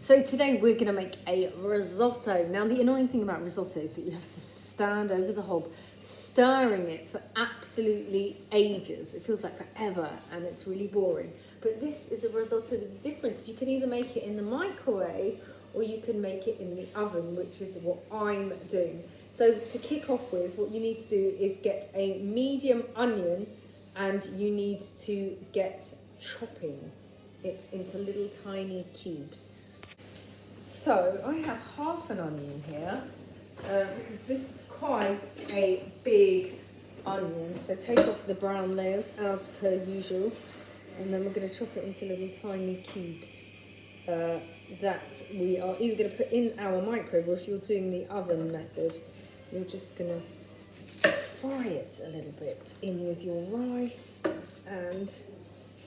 So today we're going to make a risotto. Now the annoying thing about risotto is that you have to stand over the hob, stirring it for absolutely ages. It feels like forever and it's really boring. But this is a risotto with a difference. You can either make it in the microwave or you can make it in the oven, which is what I'm doing. So to kick off with, what you need to do is get a medium onion and you need to get chopping it into little tiny cubes. So I have half an onion here because this is quite a big onion. So take off the brown layers as per usual, and then we're going to chop it into little tiny cubes that we are either going to put in our microwave, or if you're doing the oven method, you're just going to fry it a little bit in with your rice. And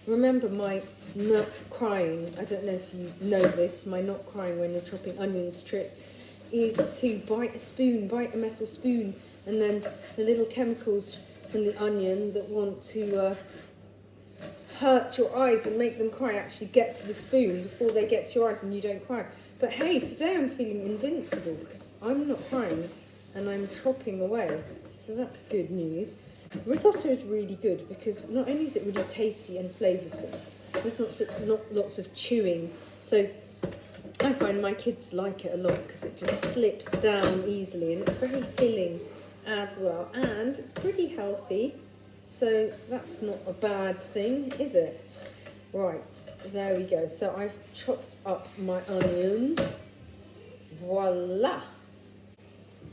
remember my not crying, I don't know if you know this, my not crying when you're chopping onions trick is to bite a metal spoon, and then the little chemicals from the onion that want to hurt your eyes and make them cry actually get to the spoon before they get to your eyes and you don't cry. But hey, today I'm feeling invincible because I'm not crying and I'm chopping away, so that's good news. Risotto is really good because not only is it really tasty and flavoursome, there's not lots of chewing. So I find my kids like it a lot because it just slips down easily and it's very filling as well. And it's pretty healthy, so that's not a bad thing, is it? Right, there we go. So I've chopped up my onions. Voila!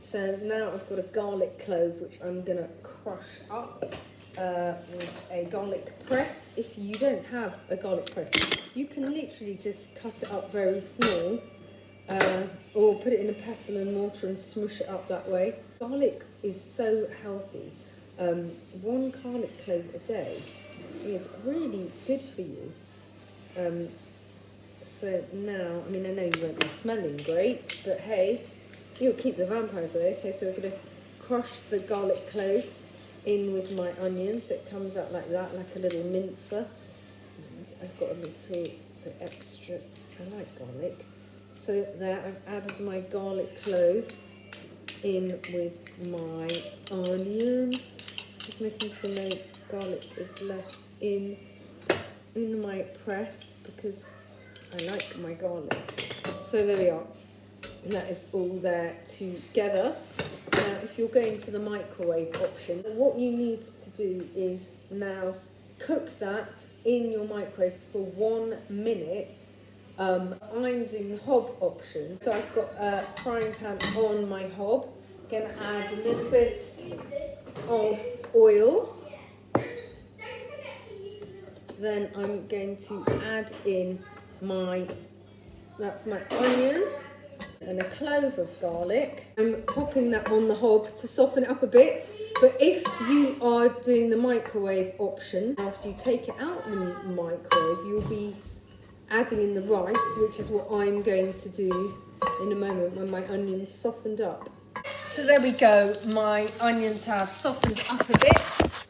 So now I've got a garlic clove which I'm going to crush up with a garlic press. If you don't have a garlic press, you can literally just cut it up very small or put it in a pestle and mortar and smush it up that way. Garlic is so healthy. One garlic clove a day is really good for you. So now, I mean, I know you won't be smelling great, but hey, you'll keep the vampires away. Okay, so we're going to crush the garlic clove in with my onion so it comes out like that, like a little mincer. And I've got a little bit extra, I like garlic. So there, I've added my garlic clove in with my onion. Just making sure no garlic is left in my press because I like my garlic. So there we are. And that is all there together. Now, if you're going for the microwave option, what you need to do is now cook that in your microwave for 1 minute. I'm doing the hob option. So I've got a frying pan on my hob. I'm going to add a little bit of oil. Then I'm going to add in that's my onion and a clove of garlic. I'm popping that on the hob to soften it up a bit. But if you are doing the microwave option, after you take it out of the microwave, you'll be adding in the rice, which is what I'm going to do in a moment when my onions softened up. So there we go, my onions have softened up a bit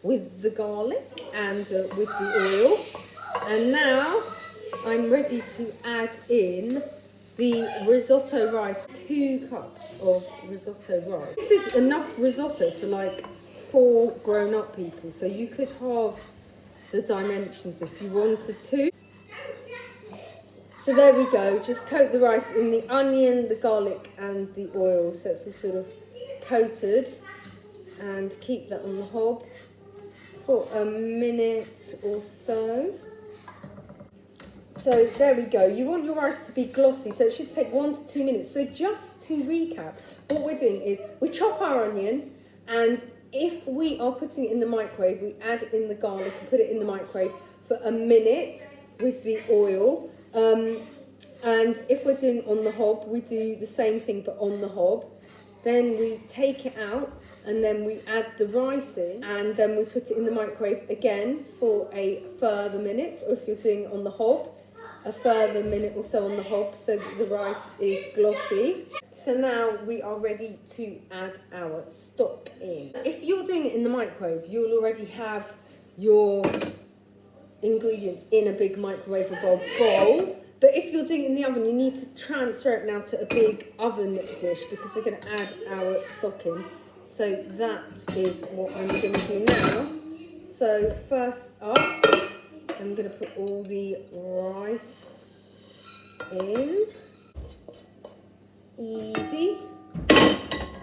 with the garlic and with the oil. And now I'm ready to add in the risotto rice, 2 cups of risotto rice. This is enough risotto for like 4 grown-up people, so you could halve the dimensions if you wanted to. So there we go, just coat the rice in the onion, the garlic and the oil so it's all sort of coated, and keep that on the hob for a minute or so. So there we go. You want your rice to be glossy, so it should take 1 to 2 minutes. So just to recap, what we're doing is we chop our onion, and if we are putting it in the microwave, we add in the garlic and put it in the microwave for a minute with the oil. And if we're doing on the hob, we do the same thing but on the hob. Then we take it out and then we add the rice in, and then we put it in the microwave again for a further minute, or if you're doing it on the hob, a further minute or so on the hob so that the rice is glossy. So now we are ready to add our stock in. If you're doing it in the microwave, you'll already have your ingredients in a big microwavable bowl, But if you're doing it in the oven, you need to transfer it now to a big oven dish because we're going to add our stock in. So that is what I'm going to do now. So first up, I'm going to put all the rice in. Easy.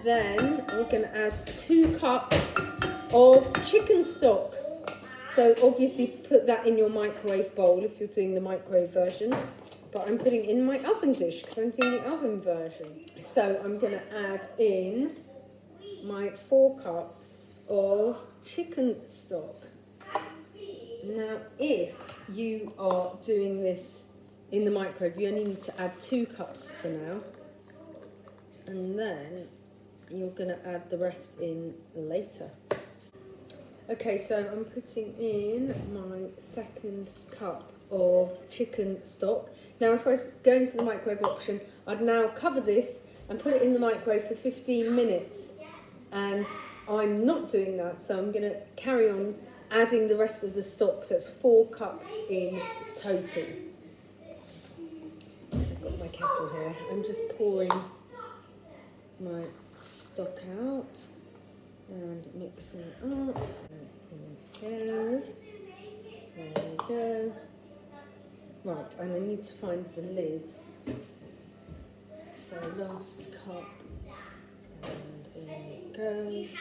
Then we're going to add 2 cups of chicken stock. So obviously put that in your microwave bowl if you're doing the microwave version. But I'm putting in my oven dish because I'm doing the oven version. So I'm going to add in my 4 cups of chicken stock. Now, if you are doing this in the microwave, you only need to add 2 cups for now. And then you're going to add the rest in later. Okay, so I'm putting in my 2nd cup of chicken stock. Now, if I was going for the microwave option, I'd now cover this and put it in the microwave for 15 minutes. And I'm not doing that, so I'm going to carry on adding the rest of the stock. So it's 4 cups in total. So I've got my kettle here. I'm just pouring my stock out and mixing it up. There we go. Right, and I need to find the lid. So last cup, and in it goes.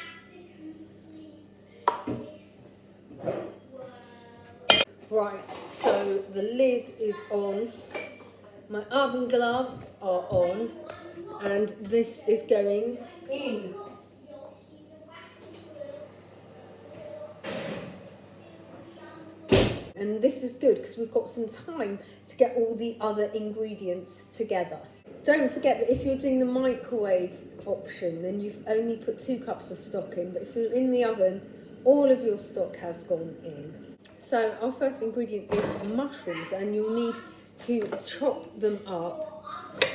Right, so the lid is on. My oven gloves are on, and this is going in. And this is good because we've got some time to get all the other ingredients together. Don't forget that if you're doing the microwave option, then you've only put 2 cups of stock in, but if you're in the oven, all of your stock has gone in. So our first ingredient is mushrooms, and you'll need to chop them up.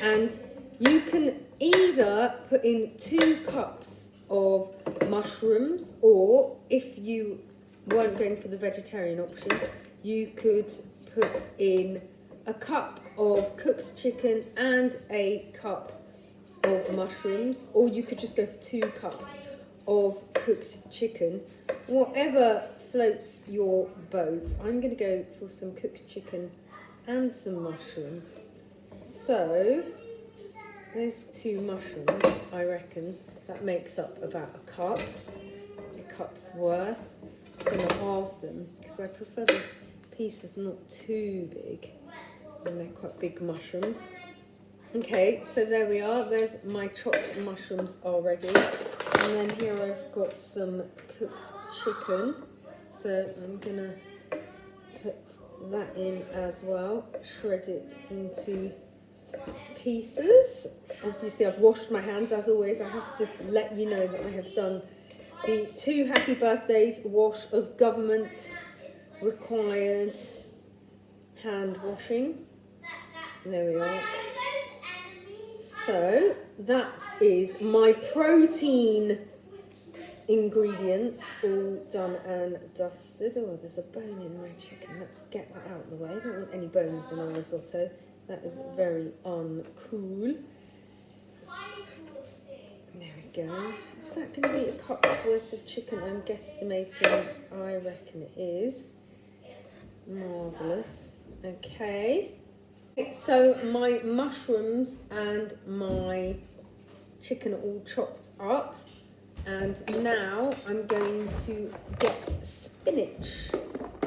And you can either put in 2 cups of mushrooms, or if you weren't going for the vegetarian option, you could put in a cup of cooked chicken and a cup of mushrooms, or you could just go for 2 cups of cooked chicken. Whatever floats your boat. I'm going to go for some cooked chicken and some mushroom. So those 2 mushrooms, I reckon that makes up about a cup's worth. I'm going to halve them because I prefer the pieces not too big, and they're quite big mushrooms. Okay, so there we are. There's my chopped mushrooms already, and then here I've got some cooked chicken. So I'm gonna put that in as well. Shred it into pieces. Obviously, I've washed my hands as always. I have to let you know that I have done the 2 happy birthdays wash of government required hand washing. There we are. So that is my protein ingredients all done and dusted. Oh, there's a bone in my chicken. Let's get that out of the way. I don't want any bones in our risotto. That is very uncool. There we go. Is that going to be a cup's worth of chicken? I'm guesstimating. I reckon it is. Marvellous. Okay. So my mushrooms and my chicken are all chopped up. And now I'm going to get spinach.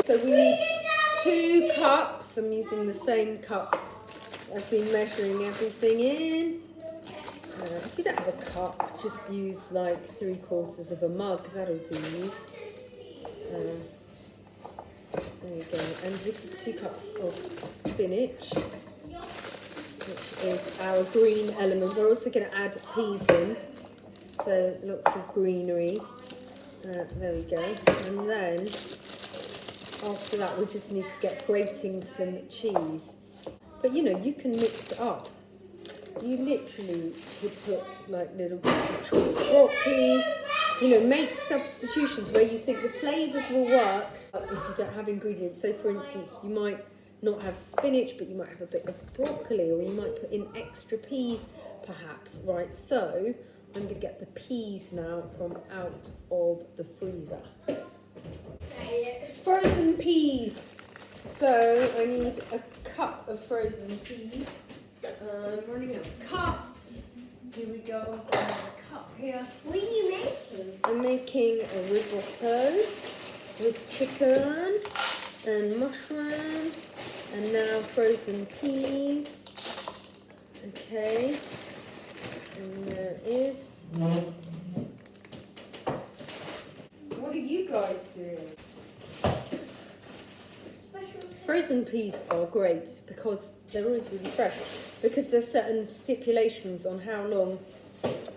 So we need 2 cups. I'm using the same cups I've been measuring everything in. If you don't have a cup, just use like 3/4 of a mug. That'll do you. There you go. And this is 2 cups of spinach, which is our green element. We're also going to add peas in, so lots of greenery. There we go. And then after that, we just need to get grating some cheese. But you know, you can mix it up. You literally could put like little bits of chopped broccoli. You know, make substitutions where you think the flavours will work if you don't have ingredients. So for instance, you might not have spinach, but you might have a bit of broccoli, or you might put in extra peas perhaps. Right, so I'm going to get the peas now from out of the freezer. Frozen peas. So I need a cup of frozen peas. I'm running out of cups. Here we go, I've got another cup here. What are you making? I'm making a risotto with chicken and mushroom and now frozen peas. Okay, and there it is. What are you guys doing? Frozen peas are great because they're always really fresh, because there's certain stipulations on how long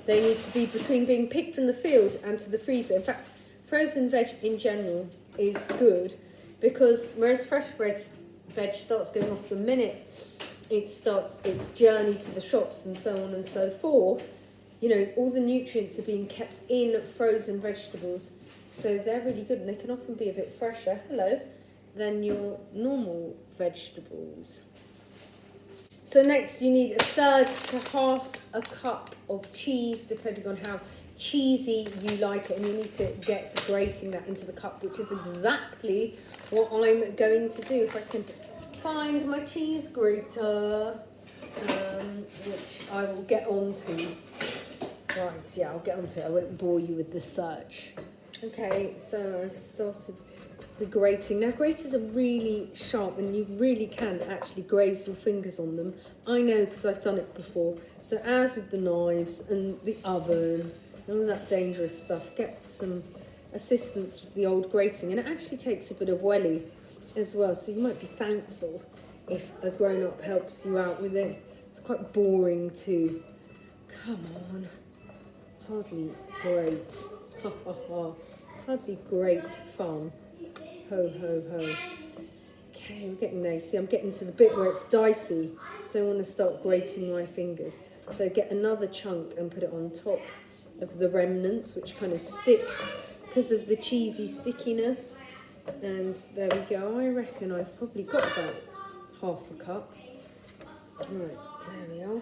they need to be between being picked from the field and to the freezer. In fact, frozen veg in general is good because whereas fresh veg starts going off the minute it starts its journey to the shops and so on and so forth, you know, all the nutrients are being kept in frozen vegetables, so they're really good and they can often be a bit fresher, than your normal vegetables. So next you need 1/3 to 1/2 a cup of cheese, depending on how cheesy you like it, and you need to get to grating that into the cup, which is exactly what I'm going to do. If I can find my cheese grater, which I will get onto. Right, yeah, I'll get onto it. I won't bore you with the search. Okay, so I've started the grating. Now graters are really sharp and you really can actually graze your fingers on them. I know because I've done it before. So as with the knives and the oven and all that dangerous stuff, get some assistance with the old grating, and it actually takes a bit of welly as well, so you might be thankful if a grown-up helps you out with it. It's quite boring too. Come on, hardly great. Ha ha ha, hardly great fun. Ho, ho, ho. Okay, we're getting there. You see, I'm getting to the bit where it's dicey. Don't want to start grating my fingers. So get another chunk and put it on top of the remnants, which kind of stick because of the cheesy stickiness. And there we go. I reckon I've probably got about 1/2 a cup. Right, there we are.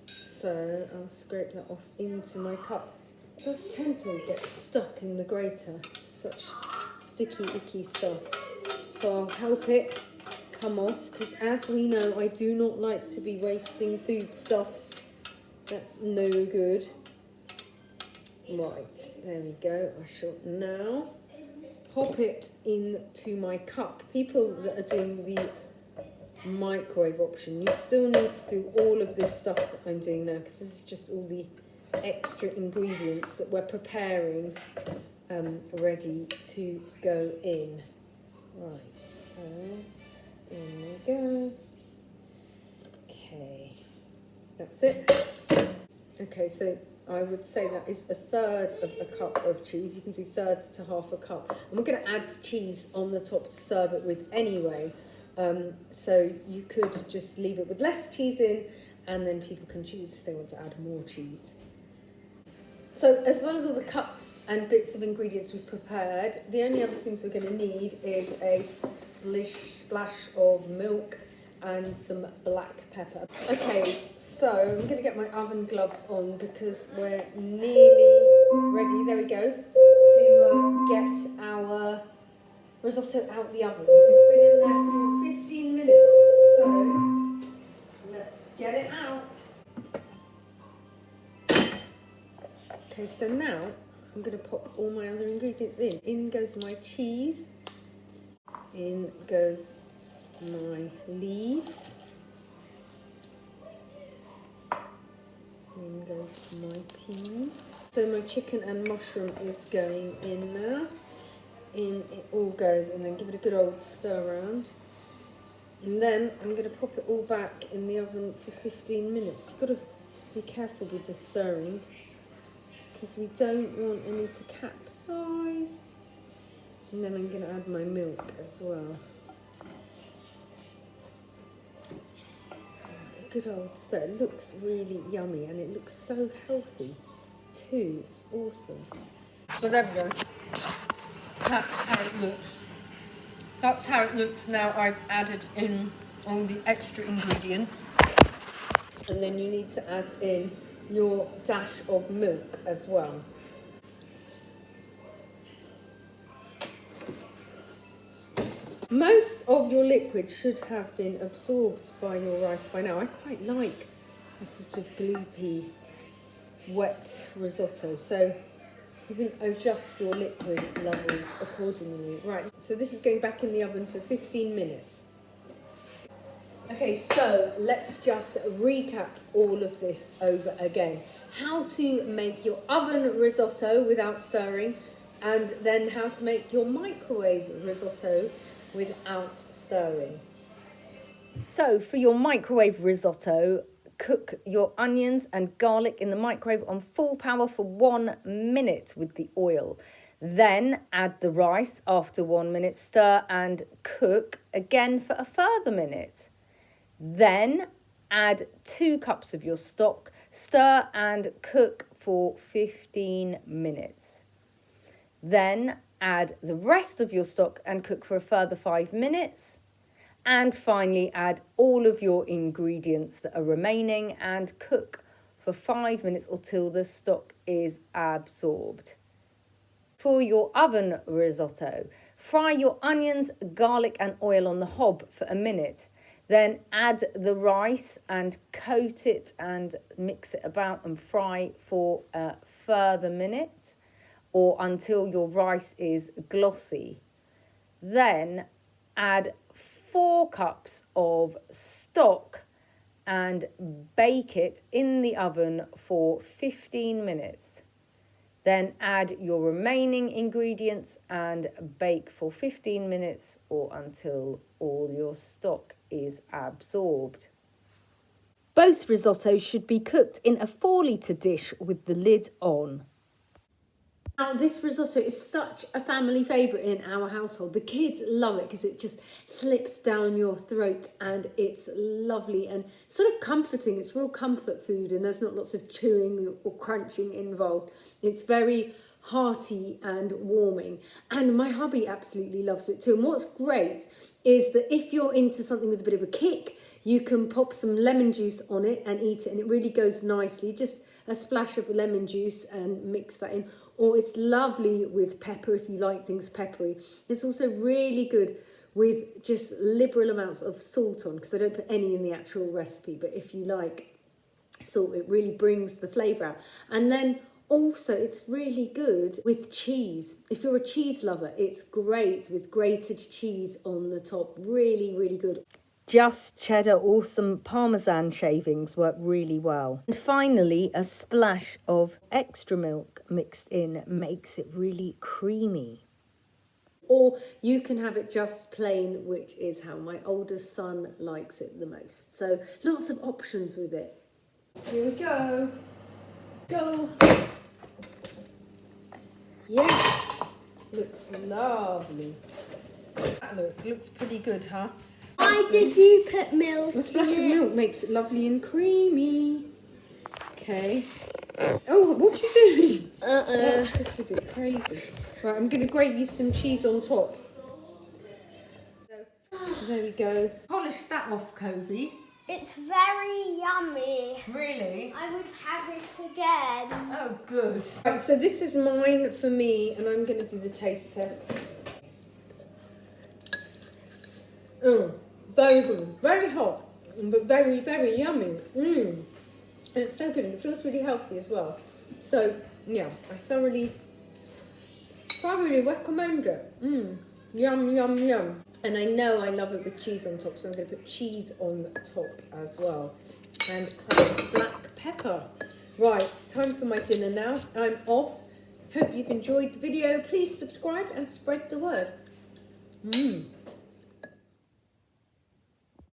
So I'll scrape that off into my cup. It does tend to get stuck in the grater. Such sticky, icky stuff. So I'll help it come off, because as we know, I do not like to be wasting foodstuffs. That's no good. Right, there we go. I shall now pop it into my cup. People that are doing the microwave option, you still need to do all of this stuff that I'm doing now, because this is just all the extra ingredients that we're preparing ready to go in. Right, so in we go. Okay, that's it. Okay, so I would say that is 1/3 of a cup of cheese. You can do 1/3 to 1/2 a cup. And we're going to add cheese on the top to serve it with anyway. So you could just leave it with less cheese in, and then people can choose if they want to add more cheese. So as well as all the cups and bits of ingredients we've prepared, the only other things we're going to need is a splash of milk and some black pepper. Okay, so I'm going to get my oven gloves on because we're nearly ready, there we go, to get our risotto out the oven. It's been in there for 15 minutes, so let's get it out. Okay, so now I'm going to pop all my other ingredients in. In goes my cheese, in goes my leaves, in goes my peas. So my chicken and mushroom is going in now. In it all goes, and then give it a good old stir around. And then I'm going to pop it all back in the oven for 15 minutes. You've got to be careful with the stirring, because we don't want any to capsize. And then I'm going to add my milk as well. Good old, so it looks really yummy and it looks so healthy too. It's awesome. So there we go. That's how it looks. That's how it looks now. I've added in all the extra ingredients. And then you need to add in your dash of milk as well. Most of your liquid should have been absorbed by your rice by now. I quite like a sort of gloopy, wet risotto. So you can adjust your liquid levels accordingly. Right, so this is going back in the oven for 15 minutes. Okay, so let's just recap all of this over again. How to make your oven risotto without stirring, and then how to make your microwave risotto without stirring. So for your microwave risotto, cook your onions and garlic in the microwave on full power for 1 minute with the oil. Then add the rice after 1 minute, stir and cook again for a further minute. Then add 2 cups of your stock, stir and cook for 15 minutes. Then add the rest of your stock and cook for a further 5 minutes. And finally add all of your ingredients that are remaining and cook for 5 minutes or till the stock is absorbed. For your oven risotto, fry your onions, garlic and oil on the hob for a minute. Then add the rice and coat it and mix it about and fry for a further minute or until your rice is glossy. Then add 4 cups of stock and bake it in the oven for 15 minutes. Then add your remaining ingredients and bake for 15 minutes or until all your stock is absorbed. Both risottos should be cooked in a 4-litre dish with the lid on. Now, this risotto is such a family favourite in our household. The kids love it because it just slips down your throat and it's lovely and sort of comforting. It's real comfort food and there's not lots of chewing or crunching involved. It's very hearty and warming. And my hubby absolutely loves it too. And what's great is that if you're into something with a bit of a kick, you can pop some lemon juice on it and eat it and it really goes nicely. Just a splash of lemon juice and mix that in. Or it's lovely with pepper if you like things peppery. It's also really good with just liberal amounts of salt on because I don't put any in the actual recipe. But if you like salt, it really brings the flavour out. And then also it's really good with cheese. If you're a cheese lover, it's great with grated cheese on the top. Really, really good. Just cheddar or some parmesan shavings work really well. And finally, a splash of extra milk mixed in makes it really creamy. Or you can have it just plain, which is how my oldest son likes it the most. So lots of options with it. Here we go. Go. Yes, looks lovely. That looks pretty good, huh? Why did you put milk A splash of milk makes it lovely and creamy. Okay. Oh, what are you doing? That's just a bit crazy. Right, I'm going to grate you some cheese on top. There we go. Polish that off, Covey. It's very yummy. Really? I would have it again. Oh, good. Right, so this is mine for me, and I'm going to do the taste test. Very good, very hot, but very, very yummy. And it's so good, and it feels really healthy as well. So, yeah, I thoroughly recommend it. Yum, yum, yum. And I know I love it with cheese on top, so I'm going to put cheese on top as well. And cracked black pepper. Right, time for my dinner now. I'm off. Hope you've enjoyed the video. Please subscribe and spread the word.